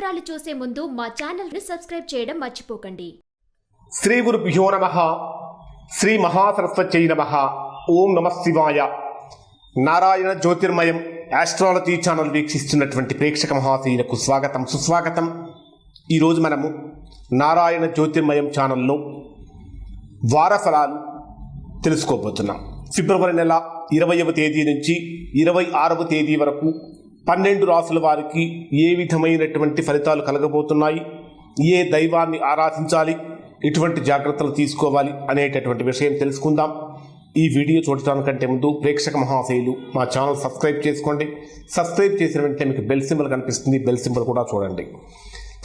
వివరాలు చూసే ముందు మా ఛానల్ ని సబ్స్క్రైబ్ చేయడం మర్చిపోకండి. శ్రీ గురుభ్యో నమః. శ్రీ మహాసరస్వత్యై నమః. ఓం నమః శివాయ. నారాయణ జ్యోతిర్మయం ఆస్ట్రాలజీ ఛానల్ వీక్షిస్తున్నటువంటి ప్రేక్షక మహాశయులకు స్వాగతం, సుస్వాగతం. ఈరోజు మనము నారాయణ జ్యోతిర్మయం ఛానల్లో వారఫలాలు తెలుసుకోబోతున్నాం. ఫిబ్రవరి నెల 20వ తేదీ నుంచి 26వ తేదీ వరకు 12 రాసుల వారికి ఏ విధమైనటువంటి ఫలితాలు కలగబోతున్నాయి, ఏ దైవాన్ని ఆరాధించాలి, ఎటువంటి జాగ్రత్తలు తీసుకోవాలి అనేటటువంటి విషయం తెలుసుకుందాం. ఈ వీడియో చూడటానికంటే ముందు ప్రేక్షక మహాశయులు మా ఛానల్ సబ్స్క్రైబ్ చేసుకోండి. సబ్స్క్రైబ్ చేసిన వెంటనే మీకు బెల్ సింబల్ కనిపిస్తుంది, బెల్ సింబల్ కూడా చూడండి.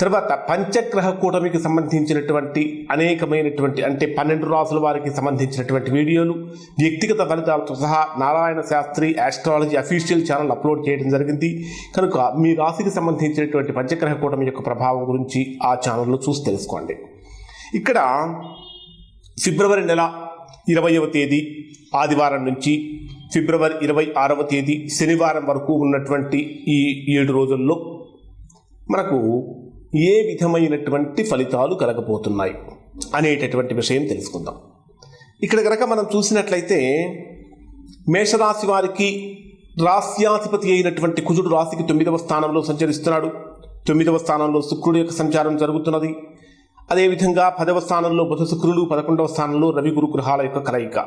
తర్వాత పంచగ్రహ కూటమికి సంబంధించినటువంటి అనేకమైనటువంటి అంటే 12 రాసుల వారికి సంబంధించినటువంటి వీడియోలు వ్యక్తిగత ఫలితాలతో సహా Narayana Shastri astrology official channel upload చేయడం జరిగింది. కనుక మీ రాశికి సంబంధించినటువంటి పంచగ్రహ కూటమి యొక్క ప్రభావం గురించి ఆ ఛానల్లో చూసి తెలుసుకోండి. ఇక్కడ ఫిబ్రవరి నెల 20వ తేదీ ఆదివారం నుంచి ఫిబ్రవరి 26వ తేదీ శనివారం వరకు ఉన్నటువంటి ఈ 7 రోజుల్లో మనకు ఏ విధమైనటువంటి ఫలితాలు కలగబోతున్నాయి అనేటటువంటి విషయం తెలుసుకుందాం. ఇక్కడ కనుక మనం చూసినట్లయితే మేషరాశి వారికి రాశ్యాధిపతి అయినటువంటి కుజుడు రాశికి 9వ స్థానంలో సంచరిస్తున్నాడు. 9వ స్థానంలో శుక్రుడు యొక్క సంచారం జరుగుతున్నది. అదేవిధంగా 10వ స్థానంలో బుధ శుక్రుడు, 11వ స్థానంలో రవి గురు గ్రహాల యొక్క కలయిక.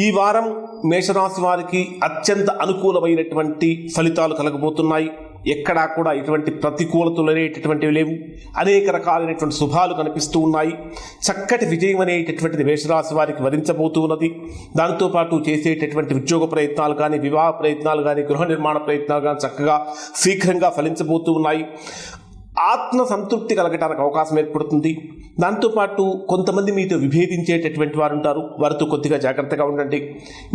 ఈ వారం మేషరాశి వారికి అత్యంత అనుకూలమైనటువంటి ఫలితాలు కలగబోతున్నాయి. ఎక్కడా కూడా ఎటువంటి ప్రతికూలతలు అనేటటువంటివి లేవు. అనేక రకాలైనటువంటి శుభాలు కనిపిస్తూ ఉన్నాయి. చక్కటి విజయం అనేటటువంటిది మేషరాశి వారికి వరించబోతూ ఉన్నది. దాంతోపాటు చేసేటటువంటి ఉద్యోగ ప్రయత్నాలు కానీ, వివాహ ప్రయత్నాలు కానీ, గృహ నిర్మాణ ప్రయత్నాలు కానీ చక్కగా శీఘ్రంగా ఫలించబోతూ ఉన్నాయి. ఆత్మ సంతృప్తి కలగటానికి అవకాశం ఏర్పడుతుంది. దాంతోపాటు కొంతమంది మీతో విభేదించేటటువంటి వారు ఉంటారు, వారితో కొద్దిగా జాగ్రత్తగా ఉండండి.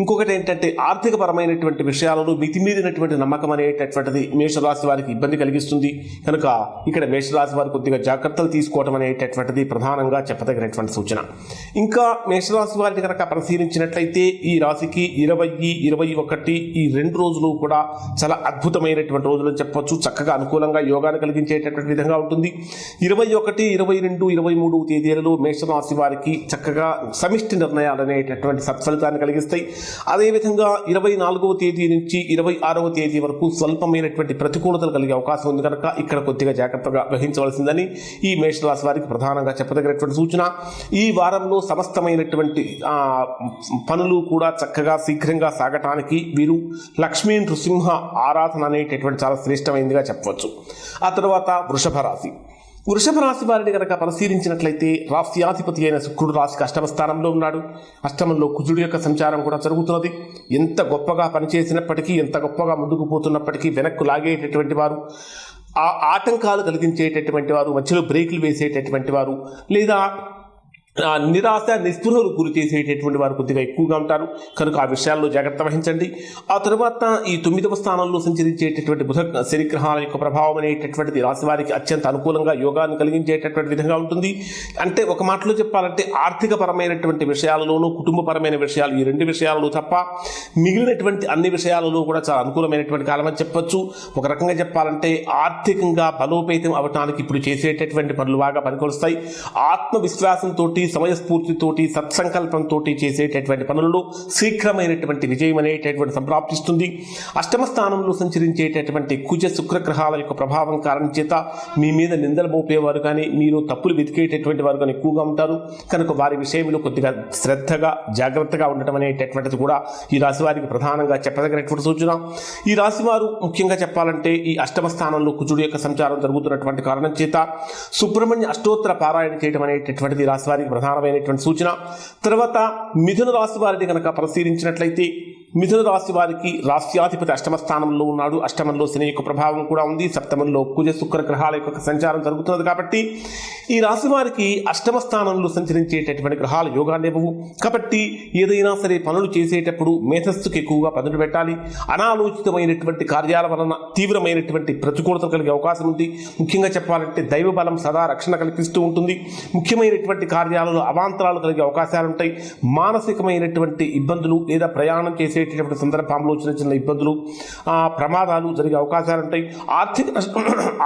ఇంకొకటి ఏంటంటే ఆర్థికపరమైనటువంటి విషయాలలో మితిమీరినటువంటి నమ్మకం అనేటటువంటిది మేషరాశి వారికి ఇబ్బంది కలిగిస్తుంది. కనుక ఇక్కడ మేషరాశి వారు కొద్దిగా జాగ్రత్తలు తీసుకోవడం అనేటటువంటిది ప్రధానంగా చెప్పదగినటువంటి సూచన. ఇంకా మేషరాశి వారిని కనుక పరిశీలించినట్లయితే ఈ రాశికి 20, 21 ఈ 2 రోజులు కూడా చాలా అద్భుతమైనటువంటి రోజులు అని చెప్పవచ్చు. చక్కగా అనుకూలంగా యోగాన్ని కలిగించేటటువంటి విధంగా ఉంటుంది. 21, 22, 23 తేదీలలో మేషరాశి వారికి చక్కగా సమిష్టి నిర్ణయాలు అనేటటువంటి సత్ఫలితాన్ని కలిగిస్తాయి. అదేవిధంగా 24వ తేదీ నుంచి 26వ తేదీ వరకు స్వల్పమైనటువంటి ప్రతికూలతలు కలిగే అవకాశం ఉంది. కనుక ఇక్కడ కొద్దిగా జాగ్రత్తగా వహించవలసిందని ఈ మేషరాశి వారికి ప్రధానంగా చెప్పదగినటువంటి సూచన. ఈ వారంలో సమస్తమైనటువంటి పనులు కూడా చక్కగా శీఘ్రంగా సాగటానికి వీరు లక్ష్మీ నృసింహ ఆరాధన అనేటటువంటి చాలా శ్రేష్టమైనదిగా చెప్పవచ్చు. ఆ తర్వాత వృషభ రాశి. వృషభ రాశి వారిని కనుక పరిశీలించినట్లయితే రాశ్యాధిపతి అయిన శుక్రుడు రాశికి 8వ స్థానంలో ఉన్నాడు. అష్టమంలో కుజుడు యొక్క సంచారం కూడా జరుగుతున్నది. ఎంత గొప్పగా పనిచేసినప్పటికీ, ఎంత గొప్పగా ముందుకు పోతున్నప్పటికీ వెనక్కు లాగేటటువంటి వారు, ఆ ఆటంకాలు కలిగించేటటువంటి వారు, మధ్యలో బ్రేకులు వేసేటటువంటి వారు, లేదా నిరాశ నిస్పృహలు గురి చేసేటటువంటి వారు కొద్దిగా ఎక్కువగా ఉంటారు. కనుక ఆ విషయాల్లో జాగ్రత్త వహించండి. ఆ తర్వాత ఈ 9వ స్థానంలో సంచరించేటటువంటి బుధ శని గ్రహాల యొక్క ప్రభావం అనేటటువంటిది రాశి వారికి అత్యంత అనుకూలంగా యోగాన్ని కలిగించేటటువంటి విధంగా ఉంటుంది. అంటే ఒక మాటలో చెప్పాలంటే ఆర్థికపరమైనటువంటి విషయాలలోనూ, కుటుంబపరమైన విషయాలు, ఈ 2 విషయాలలో తప్ప మిగిలినటువంటి అన్ని విషయాలలో కూడా చాలా అనుకూలమైనటువంటి కాలం అని చెప్పచ్చు. ఒక రకంగా చెప్పాలంటే ఆర్థికంగా బలోపేతం అవటానికి ఇప్పుడు చేసేటటువంటి పనులు బాగా పనికొస్తాయి. ఆత్మవిశ్వాసంతో, సమయస్ఫూర్తితోటి, సత్సంకల్పంతో చేసేటటువంటి పనులలో శీఘ్రమైనటువంటి విజయం అనేటటువంటి సంప్రాప్తిస్తుంది. 8వ స్థానంలో సంచరించేటటువంటి కుజ శుక్ర గ్రహాల యొక్క ప్రభావం కారణం చేత మీ మీద నిందలు మోపేవారు కానీ, మీరు తప్పులు వెతికేటటువంటి వారు కానీ ఎక్కువగా ఉంటారు. కనుక వారి విషయంలో కొద్దిగా శ్రద్ధగా, జాగ్రత్తగా ఉండటం అనేటటువంటిది కూడా ఈ రాశి వారికి ప్రధానంగా చెప్పదగినటువంటి సూచన. ఈ రాశి వారు ముఖ్యంగా చెప్పాలంటే ఈ 8వ స్థానంలో కుజుడు యొక్క సంచారం జరుగుతున్నటువంటి కారణం చేత సుబ్రహ్మణ్య అష్టోత్తర పారాయణ చేయడం అనేటటువంటిది రాశి వారికి ప్రధానమైనటువంటి సూచన. తర్వాత మిథున రాశి వారిని కనుక పరిశీలించినట్లయితే మిథున రాశి వారికి రాశ్యాధిపతి 8వ స్థానంలో ఉన్నాడు. అష్టమంలో శని యొక్క ప్రభావం కూడా ఉంది. సప్తమంలో కుజ శుక్ర గ్రహాల యొక్క సంచారం జరుగుతున్నది. కాబట్టి ఈ రాశి వారికి 8వ స్థానంలో సంచరించేటటువంటి గ్రహాలు యోగాన్ని ఇవ్వవు. కాబట్టి ఏదైనా సరే పనులు చేసేటప్పుడు మేధస్సుకు ఎక్కువగా పదును పెట్టాలి. అనాలోచితమైనటువంటి కార్యాల వలన తీవ్రమైనటువంటి ప్రతికూలత కలిగే అవకాశం ఉంది. ముఖ్యంగా చెప్పాలంటే దైవ బలం సదా రక్షణ కల్పిస్తూ ఉంటుంది. ముఖ్యమైనటువంటి కార్యాలలో అవాంతరాలు కలిగే అవకాశాలు ఉంటాయి. మానసికమైనటువంటి ఇబ్బందులు లేదా ప్రయాణం చేసే చేసేటటువంటి సందర్భంలో చిన్న చిన్న ఇబ్బందులు, ప్రమాదాలు జరిగే అవకాశాలు ఉంటాయి.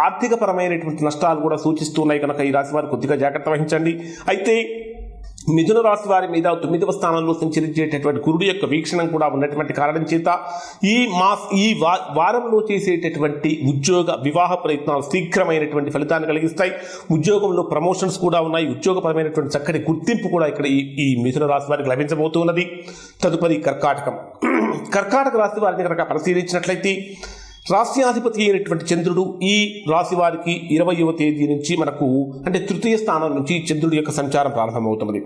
ఆర్థికపరమైనటువంటి నష్టాలు కూడా సూచిస్తున్నాయి కనుక ఈ రాశి వారు కొద్దిగా జాగ్రత్త వహించండి. అయితే మిథున రాశి వారి మీద 9వ స్థానంలో సంచరించేటటువంటి గురుడు యొక్క వీక్షణం కూడా ఉన్నటువంటి కారణం చేత ఈ వారంలో చేసేటటువంటి ఉద్యోగ వివాహ ప్రయత్నాలు శీఘ్రమైనటువంటి ఫలితాన్ని కలిగిస్తాయి. ఉద్యోగంలో ప్రమోషన్స్ కూడా ఉన్నాయి. ఉద్యోగపరమైనటువంటి చక్కటి గుర్తింపు కూడా ఇక్కడ ఈ మిథున రాశి వారికి లభించబోతున్నది. తదుపరి కర్కాటక రాశి వారిని కనుక పరిశీలించినట్లయితే రాశ్యాధిపతి అయినటువంటి చంద్రుడు ఈ రాశి వారికి 20వ తేదీ నుంచి మనకు అంటే తృతీయ స్థానం నుంచి చంద్రుడి యొక్క సంచారం ప్రారంభమవుతున్నది.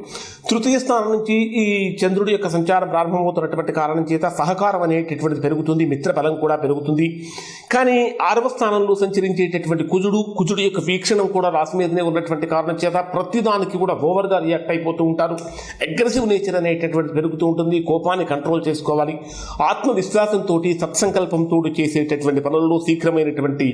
తృతీయ స్థానం నుంచి ఈ చంద్రుడి యొక్క సంచారం ప్రారంభమవుతున్నటువంటి కారణం చేత సహకారం అనేటటువంటిది పెరుగుతుంది, మిత్ర బలం కూడా పెరుగుతుంది. కానీ 6వ స్థానంలో సంచరించేటటువంటి కుజుడు యొక్క వీక్షణం కూడా రాశి మీదనే ఉన్నటువంటి కారణం చేత ప్రతిదానికి కూడా ఓవర్గా రియాక్ట్ అయిపోతూ ఉంటారు. అగ్రెసివ్ నేచర్ అనేటటువంటిది పెరుగుతూ ఉంటుంది. కోపాన్ని కంట్రోల్ చేసుకోవాలి. ఆత్మవిశ్వాసంతో సత్సంకల్పంతో చేసేటటువంటి పనుల్లో శీఘ్రమైనటువంటి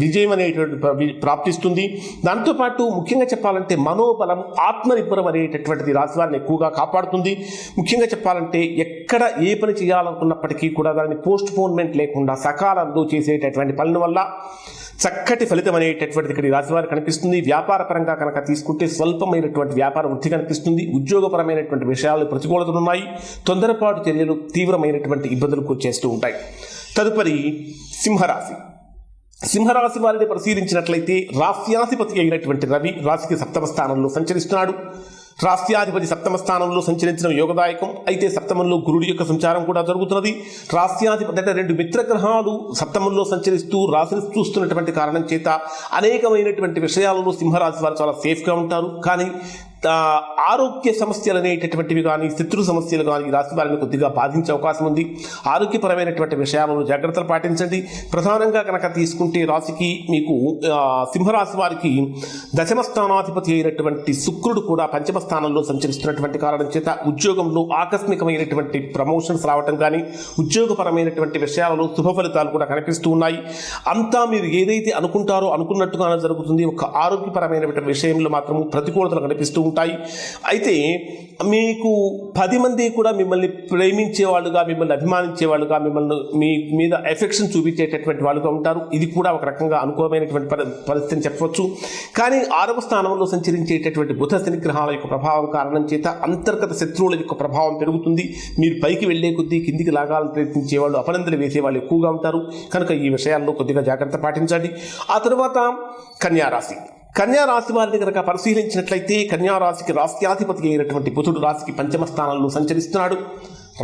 విజయం అనేటువంటి ప్రాప్తిస్తుంది. దాంతోపాటు ముఖ్యంగా చెప్పాలంటే మనోబలం, ఆత్మనిర్భరం అనేటటువంటిది రాశి వారిని ఎక్కువగా కాపాడుతుంది. ముఖ్యంగా చెప్పాలంటే ఎక్కడ ఏ పని చేయాలనుకున్నప్పటికీ కూడా దాన్ని పోస్ట్ పోన్మెంట్ లేకుండా సకాలంలో చేసేటటువంటి పనుల వల్ల చక్కటి ఫలితం అనేటటువంటిది ఇక్కడ రాశి వారికి కనిపిస్తుంది. వ్యాపార పరంగా కనుక తీసుకుంటే స్వల్పమైనటువంటి వ్యాపార వృద్ధి కనిపిస్తుంది. ఉద్యోగపరమైనటువంటి విషయాలు ప్రతికూలతలు ఉన్నాయి. తొందరపాటు చర్యలు తీవ్రమైనటువంటి ఇబ్బందులకు చేస్తూ ఉంటాయి. తదుపరి సింహరాశి వారిని పరిశీలించినట్లయితే రాశ్యాధిపతి అయినటువంటి రవి రాశికి 7వ స్థానంలో సంచరిస్తున్నాడు. రాశ్యాధిపతి 7వ స్థానంలో సంచరించడం యోగదాయకం. అయితే సప్తమంలో గురుడి యొక్క సంచారం కూడా జరుగుతున్నది. రాశ్యాధిపతి అంటే 2 మిత్రగ్రహాలు సప్తమంలో సంచరిస్తూ రాశిని చూస్తున్నటువంటి కారణం చేత అనేకమైనటువంటి విషయాలలో సింహరాశి వారు చాలా సేఫ్గా ఉంటారు. కానీ ఆరోగ్య సమస్యలు అనేటటువంటివి కానీ శత్రు సమస్యలు కానీ రాశి వారిని కొద్దిగా బాధించే అవకాశం ఉంది. ఆరోగ్యపరమైనటువంటి విషయాలను జాగ్రత్తలు పాటించండి. ప్రధానంగా కనుక తీసుకుంటే రాశికి మీకు సింహరాశి వారికి 10వ స్థానాధిపతి అయినటువంటి శుక్రుడు కూడా 5వ స్థానంలో సంచరిస్తున్నటువంటి కారణం చేత ఉద్యోగంలో ఆకస్మికమైనటువంటి ప్రమోషన్స్ రావటం కానీ ఉద్యోగపరమైనటువంటి విషయాలలో శుభ ఫలితాలు కూడా కనిపిస్తూ ఉన్నాయి. అంతా మీరు ఏదైతే అనుకుంటారో అనుకున్నట్టుగానే జరుగుతుంది. ఒక ఆరోగ్యపరమైనటువంటి విషయంలో మాత్రం ప్రతికూలతలు కనిపిస్తూ ఉంటాయి. అయితే మీకు 10 మంది కూడా మిమ్మల్ని ప్రేమించేవాళ్ళుగా, మిమ్మల్ని అభిమానించేవాళ్ళుగా, మిమ్మల్ని మీ మీద ఎఫెక్షన్ చూపించేటటువంటి వాళ్ళుగా ఉంటారు. ఇది కూడా ఒక రకంగా అనుకూలమైనటువంటి పరిస్థితిని చెప్పవచ్చు. కానీ 6వ స్థానంలో సంచరించేటటువంటి బుధ శని గ్రహాల యొక్క ప్రభావం కారణం చేత అంతర్గత శత్రువుల యొక్క ప్రభావం పెరుగుతుంది. మీరు పైకి వెళ్లే కొద్దీ కిందికి లాగాలని ప్రయత్నించేవాళ్ళు, అపనందలు వేసేవాళ్ళు ఎక్కువగా ఉంటారు. కనుక ఈ విషయాల్లో కొద్దిగా జాగ్రత్త పాటించండి. ఆ తర్వాత కన్యారాశి వారిని కనుక పరిశీలించినట్లయితే కన్యారాశికి రాశ్యాధిపతి అయినటువంటి బుధుడు రాశికి 5వ స్థానంలో సంచరిస్తున్నాడు.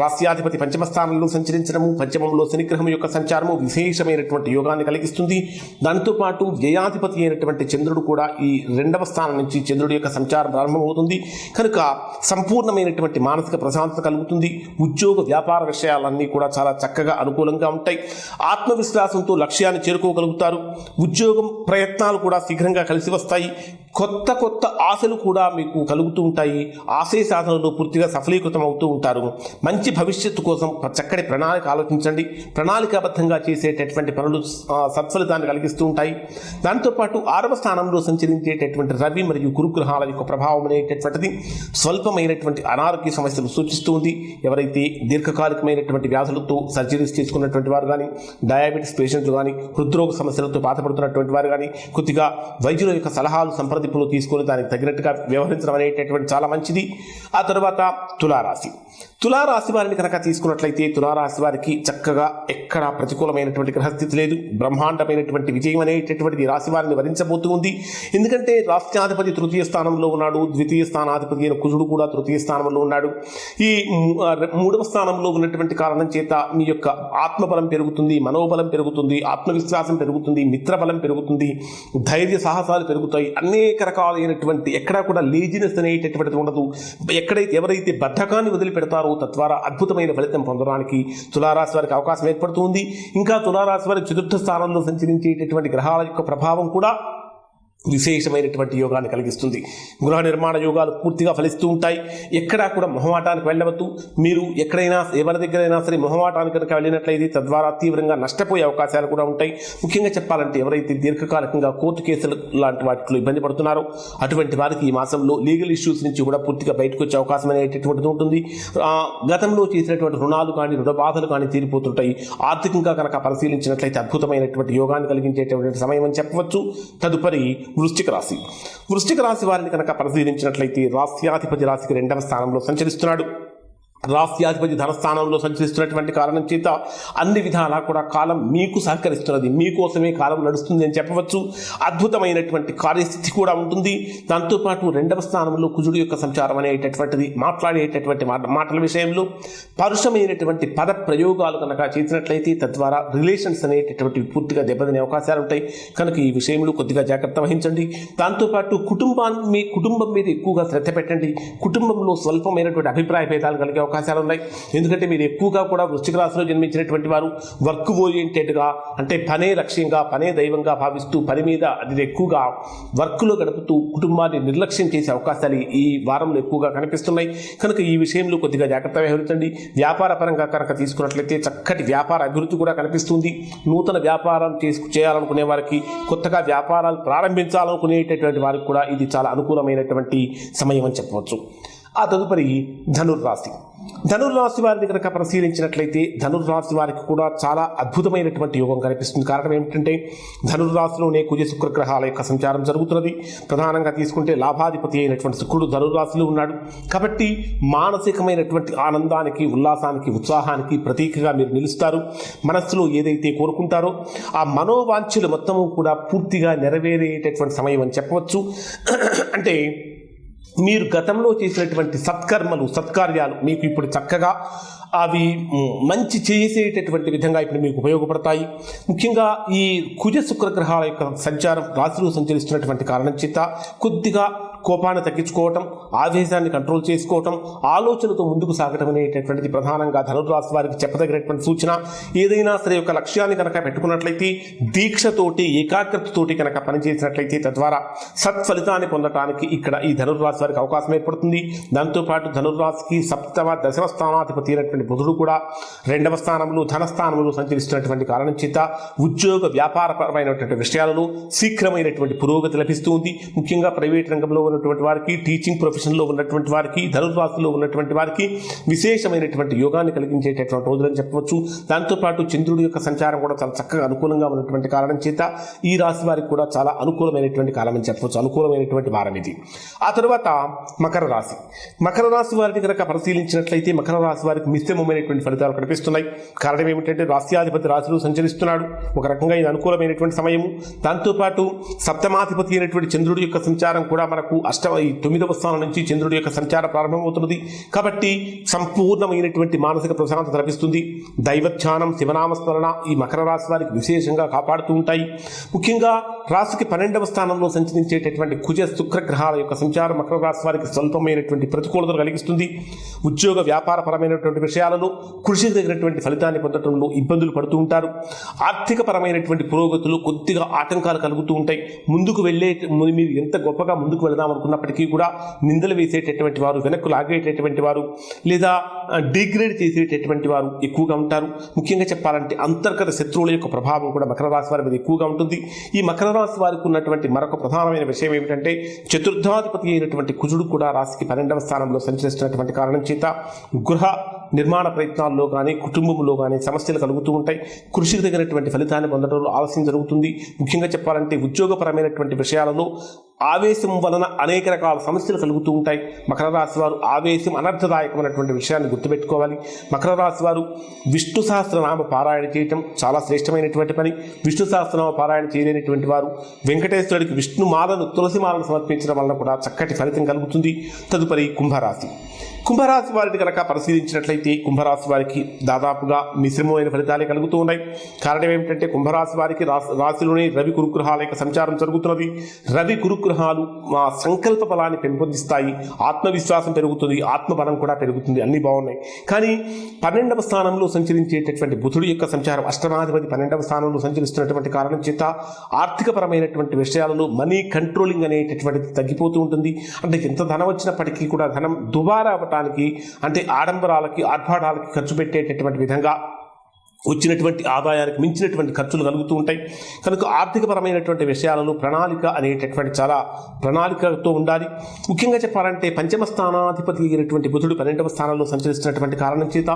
రాశ్యాధిపతి 5వ స్థానంలో సంచరించడము, పంచమంలో శనిగ్రహం యొక్క సంచారము విశేషమైనటువంటి యోగాన్ని కలిగిస్తుంది. దాంతోపాటు వ్యయాధిపతి అయినటువంటి చంద్రుడు కూడా ఈ 2వ స్థానం నుంచి చంద్రుడి యొక్క సంచారం ప్రారంభమవుతుంది. కనుక సంపూర్ణమైనటువంటి మానసిక ప్రశాంతత కలుగుతుంది. ఉద్యోగ వ్యాపార విషయాలన్నీ కూడా చాలా చక్కగా అనుకూలంగా ఉంటాయి. ఆత్మవిశ్వాసంతో లక్ష్యాన్ని చేరుకోగలుగుతారు. ఉద్యోగం ప్రయత్నాలు కూడా శీఘ్రంగా కలిసి వస్తాయి. కొత్త ఆశలు కూడా మీకు కలుగుతూ ఉంటాయి. ఆశయ సాధనలో పూర్తిగా సఫలీకృతం అవుతూ ఉంటారు. మంచి భవిష్యత్తు కోసం చక్కటి ప్రణాళిక ఆలోచించండి. ప్రణాళికాబద్ధంగా చేసేటటువంటి పనులు సత్ఫలితాన్ని కలిగిస్తూ ఉంటాయి. దాంతోపాటు 6వ స్థానంలో సంచరించేటటువంటి రవి మరియు గురుగ్రహాల యొక్క ప్రభావం అనేటటువంటిది స్వల్పమైనటువంటి అనారోగ్య సమస్యలు సూచిస్తూ ఉంది. ఎవరైతే దీర్ఘకాలికమైనటువంటి వ్యాధులతో సర్జరీస్ చేసుకున్నటువంటి వారు కానీ, డయాబెటీస్ పేషెంట్లు కానీ, హృద్రోగ సమస్యలతో బాధపడుతున్నటువంటి వారు కానీ కొద్దిగా వైద్యుల యొక్క సలహాలు సంప్రదింపులు తీసుకొని దానికి తగినట్టుగా వ్యవహరించడం అనేటటువంటి చాలా మంచిది. ఆ తర్వాత తులారాశి వారిని కనుక తీసుకున్నట్లయితే తులారాశి వారికి చక్కగా ఎక్కడా ప్రతికూలమైనటువంటి గ్రహస్థితి లేదు. బ్రహ్మాండమైనటువంటి విజయం అనేటటువంటిది రాశి వారిని వరించబోతుంది. ఎందుకంటే రాష్ట్రాధిపతి 3వ స్థానంలో ఉన్నాడు. 2వ స్థానాధిపతి అయిన కుజుడు కూడా 3వ స్థానంలో ఉన్నాడు. ఈ 3వ స్థానంలో ఉన్నటువంటి కారణం చేత మీ యొక్క ఆత్మబలం పెరుగుతుంది, మనోబలం పెరుగుతుంది, ఆత్మవిశ్వాసం పెరుగుతుంది, మిత్రబలం పెరుగుతుంది, ధైర్య సాహసాలు పెరుగుతాయి. అనేక రకాలైనటువంటి ఎక్కడా కూడా లేజినెస్ అనేటటువంటిది ఉండదు. ఎవరైతే బద్ధకాన్ని వదిలిపెడతారో తద్వారా అద్భుతమైన ఫలితం పొందడానికి తులారాశి వారికి అవకాశం ఏర్పడుతుంది. ఇంకా తులారాశి వారికి 4వ స్థానంలో సంచరించేటటువంటి గ్రహాల యొక్క ప్రభావం కూడా విశేషమైనటువంటి యోగాన్ని కలిగిస్తుంది. గృహ నిర్మాణ యోగాలు పూర్తిగా ఫలిస్తూ ఉంటాయి. ఎక్కడా కూడా మొహమాటానికి వెళ్ళవద్దు. మీరు ఎక్కడైనా ఎవరి దగ్గరైనా సరే మొహమాటానికి కనుక వెళ్ళినట్లయితే తద్వారా తీవ్రంగా నష్టపోయే అవకాశాలు కూడా ఉంటాయి. ముఖ్యంగా చెప్పాలంటే ఎవరైతే దీర్ఘకాలికంగా కోర్టు కేసులు లాంటి వాటిలో ఇబ్బంది పడుతున్నారో అటువంటి వారికి ఈ మాసంలో లీగల్ ఇష్యూస్ నుంచి కూడా పూర్తిగా బయటకు వచ్చే అవకాశం అనేటటువంటిది ఉంటుంది. గతంలో చేసినటువంటి రుణాలు కానీ రుణ బాధలు కానీ తీరిపోతుంటాయి. ఆర్థికంగా కనుక పరిశీలించినట్లయితే అద్భుతమైనటువంటి యోగాన్ని కలిగించేటువంటి సమయం అని చెప్పవచ్చు. తదుపరి వృశ్చిక రాశి. వృశ్చిక రాశి వారిని కనుక పరిశీలించినట్లయితే రాశ్యాధిపతి రాశికి 2వ స్థానంలో సంచరిస్తున్నాడు. రాశ్యాధిపతి ధనస్థానంలో సంచరిస్తున్నటువంటి కారణం చేత అన్ని విధాలా కూడా కాలం మీకు సహకరిస్తున్నది. మీకోసమే కాలం నడుస్తుంది అని చెప్పవచ్చు. అద్భుతమైనటువంటి కార్యస్థితి కూడా ఉంటుంది. దాంతోపాటు 2వ స్థానంలో కుజుడు యొక్క సంచారం అనేటటువంటిది మాట్లాడేటటువంటి మాటల విషయంలో పరుషమైనటువంటి పద ప్రయోగాలు కనుక చేసినట్లయితే తద్వారా రిలేషన్స్ అనేటటువంటి పూర్తిగా దెబ్బతినే అవకాశాలు ఉంటాయి. కనుక ఈ విషయంలో కొద్దిగా జాగ్రత్త వహించండి. దాంతోపాటు కుటుంబం మీద ఎక్కువగా శ్రద్ధ పెట్టండి. కుటుంబంలో స్వల్పమైనటువంటి అభిప్రాయ భేదాలు కలిగే అవకాశాలు ఉన్నాయి. ఎందుకంటే మీరు ఎక్కువగా కూడా వృశ్చిక రాశిలో జన్మించినటువంటి వారు వర్క్ ఓరియంటెడ్గా, అంటే పనే లక్ష్యంగా పనే దైవంగా భావిస్తూ పని మీద అది ఎక్కువగా వర్క్లో గడుపుతూ కుటుంబాన్ని నిర్లక్ష్యం చేసే అవకాశాలు ఈ వారంలో ఎక్కువగా కనిపిస్తున్నాయి. కనుక ఈ విషయంలో కొద్దిగా జాగ్రత్త వహించండి. వ్యాపార పరంగా కనుక తీసుకున్నట్లయితే చక్కటి వ్యాపార అభివృద్ధి కూడా కనిపిస్తుంది. నూతన వ్యాపారం చేయాలనుకునే వారికి, కొత్తగా వ్యాపారాలు ప్రారంభించాలనుకునేటటువంటి వారికి కూడా ఇది చాలా అనుకూలమైనటువంటి సమయం అని చెప్పవచ్చు. ఆ తదుపరి ధనుర్రాశి. ధనుర్రాశి వారిని కనుక పరిశీలించినట్లయితే ధనుర్రాశి వారికి కూడా చాలా అద్భుతమైనటువంటి యోగం కనిపిస్తుంది. కారణం ఏమిటంటే ధనుర్రాశిలోనే కుజ శుక్ర గ్రహాల యొక్క సంచారం జరుగుతున్నది. ప్రధానంగా తీసుకుంటే లాభాధిపతి అయినటువంటి శుక్రుడు ధనుర్రాశిలో ఉన్నాడు. కాబట్టి మానసికమైనటువంటి ఆనందానికి, ఉల్లాసానికి, ఉత్సాహానికి ప్రతీకగా మీరు నిలుస్తారు. మనస్సులో ఏదైతే కోరుకుంటారో ఆ మనోవాంఛలు మొత్తము కూడా పూర్తిగా నెరవేరేటటువంటి సమయం అని చెప్పవచ్చు. అంటే మీరు గతంలో చేసినటువంటి సత్కార్యాలు మీకు ఇప్పుడు చక్కగా అవి మంచి చేసేటటువంటి విధంగా ఇప్పుడు మీకు ఉపయోగపడతాయి. ముఖ్యంగా ఈ కుజ శుక్ర గ్రహాల యొక్క సంచారం రాశిలో సంచరిస్తున్నటువంటి కారణం చేత కొద్దిగా కోపాన్ని తగ్గించుకోవటం, ఆవేశాన్ని కంట్రోల్ చేసుకోవటం, ఆలోచనతో ముందుకు సాగటం అనేటటువంటిది ప్రధానంగా ధనుర్రాశి వారికి చెప్పదగినటువంటి సూచన. ఏదైనా సరే ఒక లక్ష్యాన్ని కనుక పెట్టుకున్నట్లయితే దీక్షతోటి, ఏకాగ్రతతోటి కనుక పనిచేసినట్లయితే తద్వారా సత్ఫలితాన్ని పొందటానికి ఇక్కడ ఈ ధనుర్రాశి వారికి అవకాశం ఏర్పడుతుంది. దాంతోపాటు ధనుర్రాశికి 7వ, 10వ స్థానాధిపతి అయినటువంటి బుధుడు కూడా 2వ స్థానంలో ధనస్థానంలో సంచరిస్తున్నటువంటి కారణం చేత ఉద్యోగ వ్యాపారపరమైనటువంటి విషయాలలో శీఘ్రమైనటువంటి పురోగతి లభిస్తుంది. ముఖ్యంగా ప్రైవేట్ రంగంలో ఉన్నటువంటి వారికి, టీచింగ్ ప్రొఫెషన్లో ఉన్నటువంటి వారికి, ధనుర్రాశిలో ఉన్నటువంటి వారికి విశేషమైనటువంటి యోగాన్ని కలిగించేటటువంటి రోజులని చెప్పవచ్చు. దాంతోపాటు చంద్రుడి యొక్క సంచారం కూడా చాలా చక్కగా అనుకూలంగా ఉన్నటువంటి కారణం చేత ఈ రాశి వారికి కూడా చాలా అనుకూలమైనటువంటి కాలం అని చెప్పవచ్చు. అనుకూలమైనటువంటి వారం ఇది. ఆ తర్వాత మకర రాశి. మకర రాశి వారిని కనుక పరిశీలించినట్లయితే మకర రాశి వారికి మిశ్రమమైనటువంటి ఫలితాలు కనిపిస్తున్నాయి. కారణం ఏమిటంటే రాశ్యాధిపతి రాశిలో సంచరిస్తున్నాడు. ఒక రకంగా ఇది అనుకూలమైనటువంటి సమయము. దాంతోపాటు సప్తమాధిపతి అయినటువంటి చంద్రుడి యొక్క సంచారం కూడా మనకు 9వ స్థానం నుంచి చంద్రుడి యొక్క సంచారం ప్రారంభమవుతున్నది. కాబట్టి సంపూర్ణమైనటువంటి మానసిక ప్రశాంతత లభిస్తుంది. దైవధ్యానం, శివనామస్మరణ ఈ మకర రాశి వారికి విశేషంగా కాపాడుతూ ఉంటాయి. ముఖ్యంగా రాశికి 12వ స్థానంలో సంచరించేటటువంటి కుజ శుక్ర గ్రహాల యొక్క సంచారం మకర రాశి వారికి స్వల్పమైనటువంటి ప్రతికూలతను కలిగిస్తుంది. ఉద్యోగ వ్యాపారపరమైనటువంటి విషయాలలో కృషికి తగినటువంటి ఫలితాన్ని పొందడంలో ఇబ్బందులు పడుతూ ఉంటారు. ఆర్థిక పరమైనటువంటి పురోగతులు కొద్దిగా ఆటంకాలు కలుగుతూ ఉంటాయి. ముందుకు మీరు ఎంత గొప్పగా ముందుకు వెళదాం అనుకున్నప్పటికీ కూడా నిందలు వేసేటటువంటి వారు, వెనక్కు లాగేటటువంటి వారు, లేదా డిగ్రేడ్ చేసేటటువంటి వారు ఎక్కువగా ఉంటారు. ముఖ్యంగా చెప్పాలంటే అంతర్గత శత్రువుల యొక్క ప్రభావం కూడా మకర రాశి వారి మీద ఎక్కువగా ఉంటుంది. ఈ మకర రాశి వారికి ఉన్నటువంటి మరొక ప్రధానమైన విషయం ఏమిటంటే చతుర్థాధిపతి అయినటువంటి కుజుడు కూడా రాశికి 12వ స్థానంలో సంచరిస్తున్నటువంటి కారణం చేత గృహ నిర్మాణ ప్రయత్నాల్లో కానీ, కుటుంబంలో కానీ సమస్యలు కలుగుతూ ఉంటాయి. కృషికి తగినటువంటి ఫలితాన్ని పొందడంలో ఆలస్యం జరుగుతుంది. ముఖ్యంగా చెప్పాలంటే ఉద్యోగపరమైనటువంటి విషయాలలో ఆవేశం వలన అనేక రకాల సమస్యలు కలుగుతూ ఉంటాయి. మకర రాశి వారు ఆవేశం అనర్థదాయకమైనటువంటి విషయాన్ని గుర్తుపెట్టుకోవాలి. మకర రాశి వారు విష్ణు సహస్రనామ పారాయణ చేయటం చాలా శ్రేష్టమైనటువంటి పని. విష్ణు సహస్రనామ పారాయణ చేయలేనటువంటి వారు వెంకటేశ్వరుడికి విష్ణుమాలను, తులసిమాలను సమర్పించడం వలన కూడా చక్కటి ఫలితం కలుగుతుంది. తదుపరి కుంభరాశి. కుంభరాశి వారిని కనుక పరిశీలించినట్లయితే కుంభరాశి వారికి దాదాపుగా మిశ్రమమైన ఫలితాలే కలుగుతూ ఉన్నాయి. కారణం ఏమిటంటే కుంభరాశి వారికి రాశిలోనే రవి గురుగ్రహాల యొక్క సంచారం జరుగుతున్నది. రవి గురుగ్రహ దైవానుగ్రహాలు మా సంకల్ప బలాన్ని పెంపొందిస్తాయి, ఆత్మవిశ్వాసం పెరుగుతుంది, ఆత్మబలం కూడా పెరుగుతుంది, అన్నీ బాగున్నాయి. కానీ 12వ స్థానంలో సంచరించేటటువంటి బుధుడి యొక్క సంచారం, అష్టమాధిపతి 12వ స్థానంలో సంచరిస్తున్నటువంటి కారణం చేత ఆర్థికపరమైనటువంటి విషయాలలో మనీ కంట్రోలింగ్ అనేటటువంటిది తగ్గిపోతూ ఉంటుంది. అంటే ఎంత ధనం వచ్చినప్పటికీ కూడా ధనం దుబారా అవ్వటానికి, అంటే ఆడంబరాలకి ఆర్భాటాలకి ఖర్చు పెట్టేటటువంటి విధంగా వచ్చినటువంటి ఆదాయానికి మించినటువంటి ఖర్చులు కలుగుతూ ఉంటాయి. కనుక ఆర్థికపరమైనటువంటి విషయాలలో ప్రణాళిక అనేటటువంటి చాలా ప్రణాళికతో ఉండాలి. ముఖ్యంగా చెప్పాలంటే పంచమ స్థానాధిపతి అయినటువంటి బుధుడు 12వ స్థానంలో సంచరిస్తున్నటువంటి కారణం చేత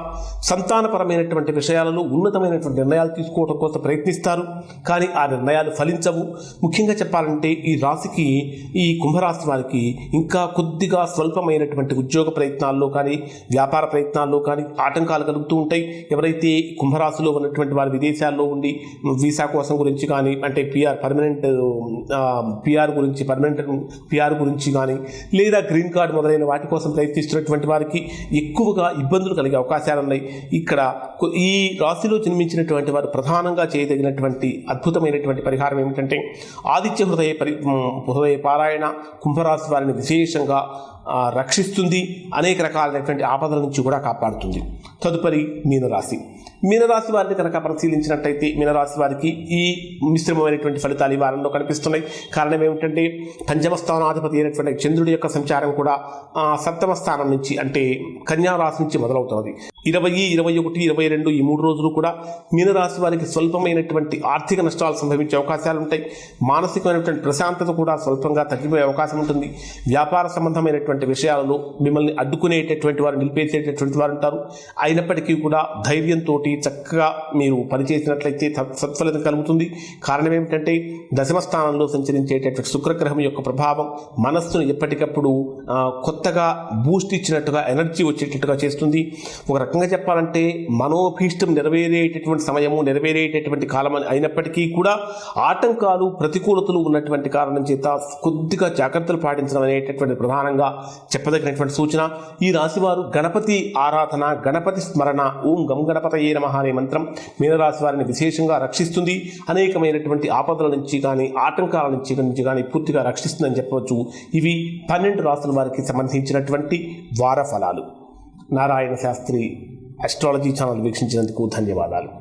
సంతానపరమైనటువంటి విషయాలలో ఉన్నతమైనటువంటి నిర్ణయాలు తీసుకోవడం కోసం ప్రయత్నిస్తారు, కానీ ఆ నిర్ణయాలు ఫలించవు. ముఖ్యంగా చెప్పాలంటే ఈ రాశికి, ఈ కుంభరాశి వారికి ఇంకా కొద్దిగా స్వల్పమైనటువంటి ఉద్యోగ ప్రయత్నాల్లో కానీ వ్యాపార ప్రయత్నాల్లో కానీ ఆటంకాలు కలుగుతూ ఉంటాయి. ఎవరైతే కుంభరాశి లో ఉన్నటువంటి వారు విదేశాల్లో ఉండి వీసా కోసం గురించి కానీ, అంటే పర్మనెంట్ పిఆర్ గురించి కానీ, లేదా గ్రీన్ కార్డు మొదలైన వాటి కోసం ప్రయత్నిస్తున్నటువంటి వారికి ఎక్కువగా ఇబ్బందులు కలిగే అవకాశాలు ఉన్నాయి. ఇక్కడ ఈ రాశిలో జన్మించినటువంటి వారు ప్రధానంగా చేయదగినటువంటి అద్భుతమైనటువంటి పరిహారం ఏమిటంటే ఆదిత్య హృదయ పారాయణ కుంభరాశి వారిని విశేషంగా రక్షిస్తుంది, అనేక రకాలైనటువంటి ఆపదల నుంచి కూడా కాపాడుతుంది. తదుపరి మీనరాశి వారిని కనుక పరిశీలించినట్టయితే మీనరాశి వారికి ఈ మిశ్రమమైనటువంటి ఫలితాలు ఈ వారంలో కనిపిస్తున్నాయి. కారణం ఏమిటంటే పంచమ స్థానాధిపతి అయినటువంటి చంద్రుడి యొక్క సంచారం కూడా 7వ స్థానం నుంచి, అంటే కన్యా రాశి నుంచి మొదలవుతున్నది. 20, 21, 22 ఈ 3 రోజులు కూడా మీనరాశి వారికి స్వల్పమైనటువంటి ఆర్థిక నష్టాలు సంభవించే అవకాశాలు ఉంటాయి. మానసికమైనటువంటి ప్రశాంతత కూడా స్వల్పంగా తగ్గిపోయే అవకాశం ఉంటుంది. వ్యాపార సంబంధమైనటువంటి విషయాలలో మిమ్మల్ని అడ్డుకునేటటువంటి వారు, నిలిపేసేటటువంటి వారు ఉంటారు. అయినప్పటికీ కూడా ధైర్యంతో చక్కగా మీరు పనిచేసినట్లయితే సత్ఫలితం కలుగుతుంది. కారణం ఏమిటంటే దశమ స్థానంలో సంచరించేటటువంటి శుక్రగ్రహం యొక్క ప్రభావం మనస్సును ఎప్పటికప్పుడు కొత్తగా బూస్ట్ ఇచ్చినట్టుగా, ఎనర్జీ వచ్చేటట్టుగా చేస్తుంది. ఒక రకంగా చెప్పాలంటే మనోభీష్టం నెరవేరేటటువంటి సమయము, నెరవేరేటటువంటి కాలం అయినప్పటికీ కూడా ఆటంకాలు, ప్రతికూలతలు ఉన్నటువంటి కారణం చేత కొద్దిగా జాగ్రత్తలు పాటించడం అనేటటువంటి ప్రధానంగా చెప్పదగినటువంటి సూచన. ఈ రాశివారు గణపతి ఆరాధన, గణపతి స్మరణ, ఓం గం గణపతయే నమః అనే మంత్రం మీనరాశి వారిని విశేషంగా రక్షిస్తుంది. అనేకమైనటువంటి ఆపదల నుంచి కానీ, ఆటంకాల నుంచి కానీ పూర్తిగా రక్షిస్తుందని చెప్పవచ్చు. ఇవి 12 రాశుల వారికి సంబంధించినటువంటి వార ఫలాలు. నారాయణ శాస్త్రి అస్ట్రాలజీ ఛానల్ వీక్షించినందుకు ధన్యవాదాలు.